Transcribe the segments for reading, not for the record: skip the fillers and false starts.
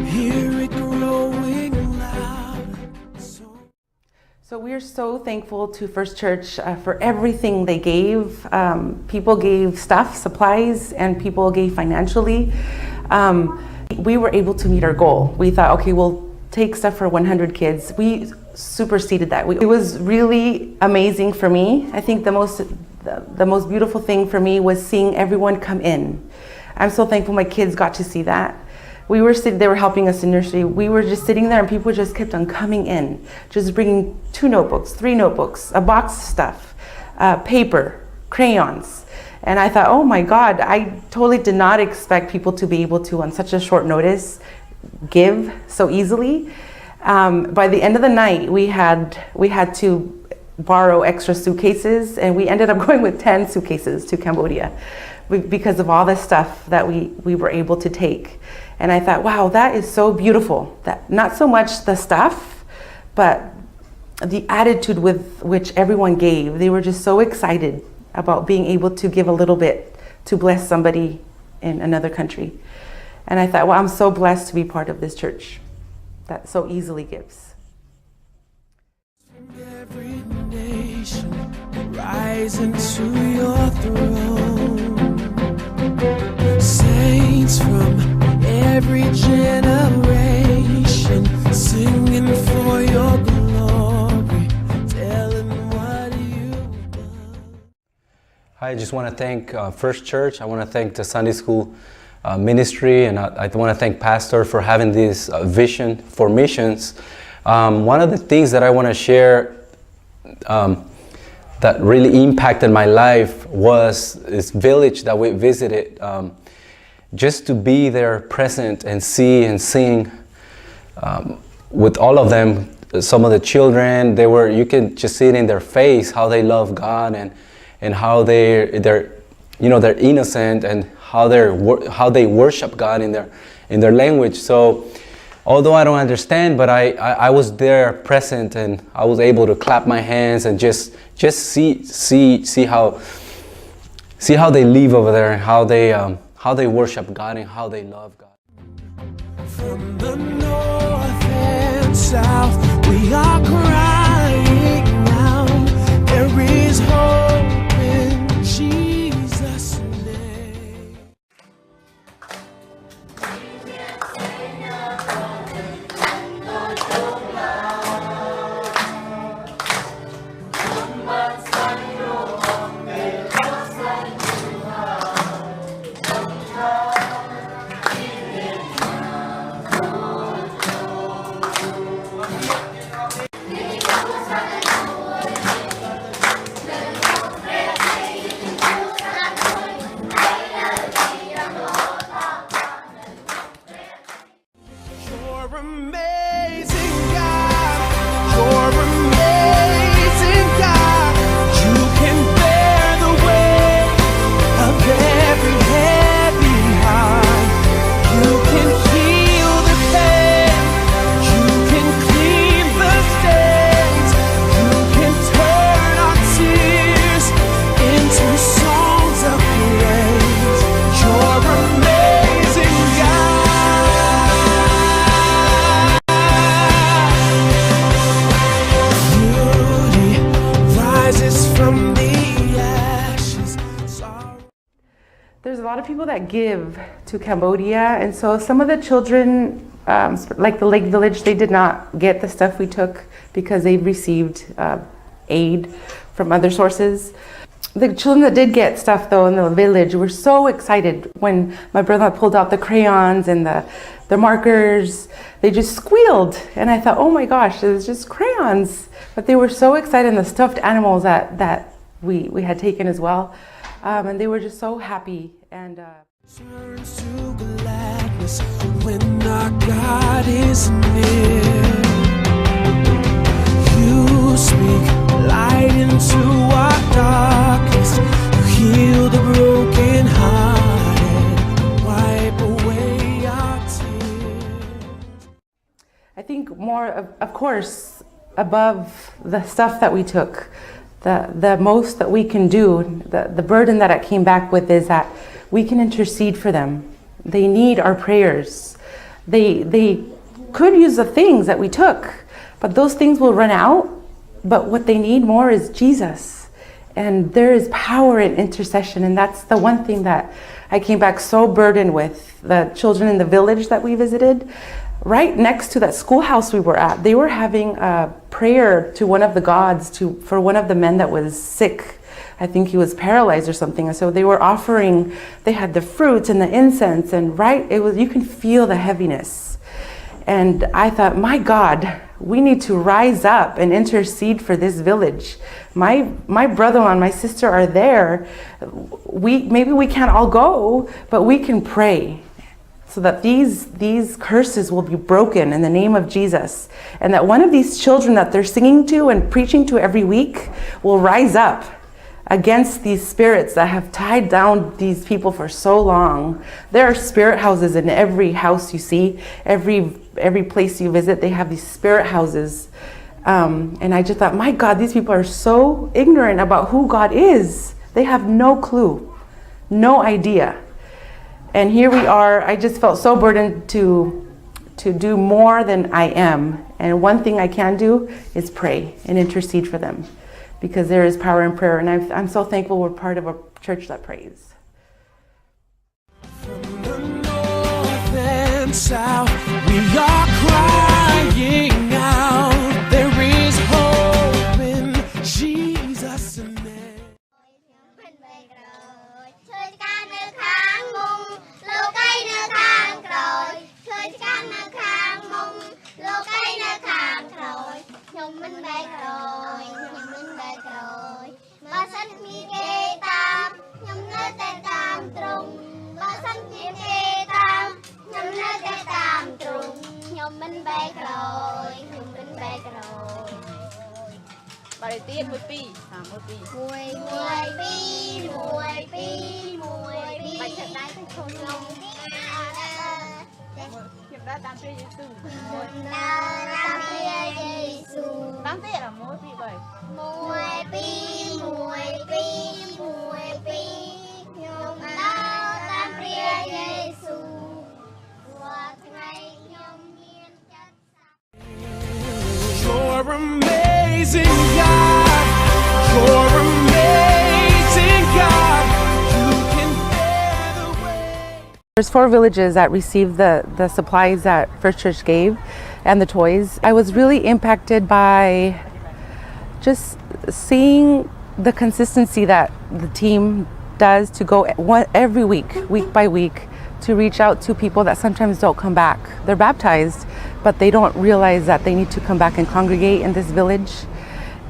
hear it growing loud. So we are so thankful to First Church for everything they gave. People gave stuff, supplies, and people gave financially. We were able to meet our goal. We thought, okay, we'll take stuff for 100 kids. We superseded that. It was really amazing for me. I think the most beautiful thing for me was seeing everyone come in. I'm so thankful my kids got to see that. They were helping us in nursery. We were just sitting there and people just kept on coming in, just bringing 2 notebooks, 3 notebooks, a box of stuff, paper, crayons. And I thought, oh my God, I totally did not expect people to be able to, on such a short notice, give so easily. By the end of the night, we had to borrow extra suitcases, and we ended up going with 10 suitcases to Cambodia because of all the stuff that we were able to take. And I thought, wow, that is so beautiful. That not so much the stuff, but the attitude with which everyone gave. They were just so excited about being able to give a little bit to bless somebody in another country. And I thought, well, I'm so blessed to be part of this church that so easily gives. Every nation rise into your throne. Saints from every generation singing for your glory, telling what you've done. I just want to thank First Church. I want to thank the Sunday School ministry, and I want to thank Pastor for having this vision for missions. One of the things that I want to share that really impacted my life was this village that we visited. Just to be there present and see and sing with all of them. Some of the children, you can just see it in their face how they love God and how they're innocent and how they worship God in their language. So although I don't understand, but I was there present, and I was able to clap my hands and just see how they live over there, and how they worship God and how they love God. From the north and south, we are crying out. There is hope in Jesus' name. There's a lot of people that give to Cambodia, and so some of the children, like the Lake Village, they did not get the stuff we took because they received aid from other sources. The children that did get stuff though in the village were so excited when my brother pulled out the crayons and the markers. They just squealed, and I thought, oh my gosh, it was just crayons. But they were so excited, and the stuffed animals that we had taken as well. And they were just so happy. And turns to gladness when our God is near. You speak light into our darkness. You heal the broken hearted, wipe away our tears. I think more of course, above the stuff that we took, the most that we can do, the burden that it came back with is that we can intercede for them. They need our prayers. They could use the things that we took, but those things will run out. But what they need more is Jesus. And there is power in intercession. And that's the one thing that I came back so burdened with. The children in the village that we visited, right next to that schoolhouse we were at, they were having a prayer to one of the gods for one of the men that was sick. I think he was paralyzed or something. And so they were offering, they had the fruits and the incense, and you can feel the heaviness. And I thought, my God, we need to rise up and intercede for this village. My brother-in-law and my sister are there. Maybe we can't all go, but we can pray so that these curses will be broken in the name of Jesus. And that one of these children that they're singing to and preaching to every week will rise up against these spirits that have tied down these people for so long. There are spirit houses in every house you see, every place you visit, they have these spirit houses. And I just thought, my God, these people are so ignorant about who God is. They have no clue, no idea. And here we are. I just felt so burdened to do more than I am. And one thing I can do is pray and intercede for them, because there is power in prayer. And I'm so thankful we're part of a church that prays. From the north and south, we are crying out. There is hope in Jesus' name. Bài đầu tiên 10 pi, 10 pi. 10 pi. Bạch thật đáy thành khôn lòng. Hiệp ra tam pi Giêsu. Tam pi là 10 pi vậy. 10 pi. Nhung đau tam pi Giêsu. Qua ngày nhung nhiên chất xa. You're amazing, God. You're amazing, God. You can bear the weight. There's 4 villages that received the supplies that First Church gave and the toys. I was really impacted by just seeing the consistency that the team does to go every week by week, to reach out to people that sometimes don't come back. They're baptized, but they don't realize that they need to come back and congregate in this village.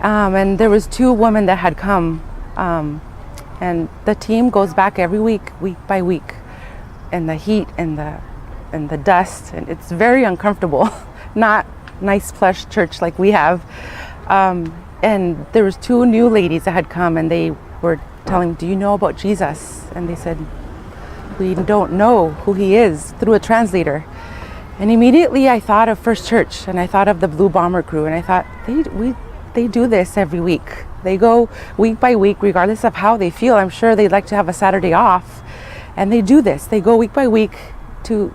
And there was 2 women that had come, and the team goes back every week by week, in the heat and the dust, and it's very uncomfortable. Not nice plush church like we have. And there was 2 new ladies that had come, and they were telling, do you know about Jesus? And they said, we don't know who he is, through a translator. And immediately I thought of First Church, and I thought of the Blue Bomber crew, and I thought, they do this every week. They go week by week, regardless of how they feel. I'm sure they'd like to have a Saturday off, and they do this. They go week by week to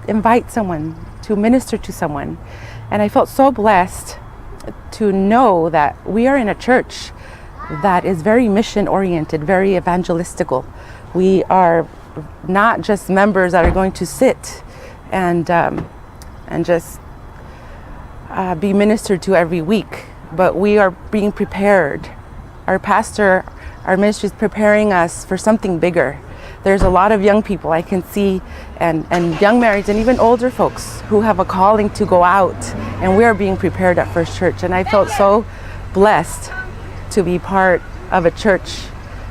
invite someone, to minister to someone. And I felt so blessed to know that we are in a church that is very mission oriented, very evangelistical. We are not just members that are going to sit and just be ministered to every week, but we are being prepared. Our pastor, our ministry is preparing us for something bigger. There's a lot of young people I can see, and young marrieds and even older folks who have a calling to go out, and we are being prepared at First Church. And I felt so blessed to be part of a church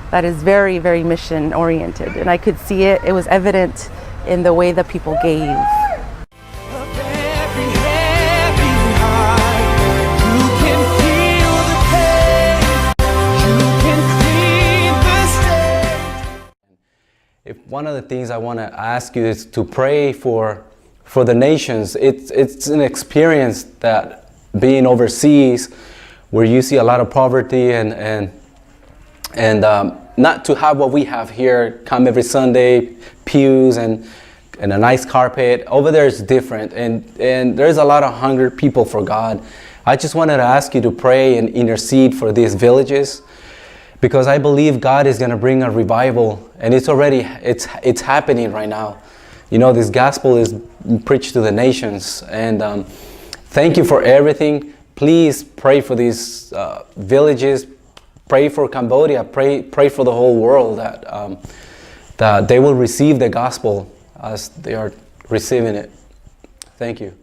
that is very, very mission oriented. And I could see it was evident in the way that people gave. Of every heavy heart, you can feel the pain. You can clean the stain. If one of the things I want to ask you is to pray for the nations. It's an experience that being overseas, where you see a lot of poverty and not to have what we have here, come every Sunday, pews and and a nice carpet. Over there is different, and there's a lot of hungry people for God. I just wanted to ask you to pray and intercede for these villages, because I believe God is going to bring a revival, and it's happening right now. You know, this gospel is preached to the nations, and thank you for everything. Please pray for these villages. Pray for Cambodia. Pray for the whole world that they will receive the gospel as they are receiving it. Thank you.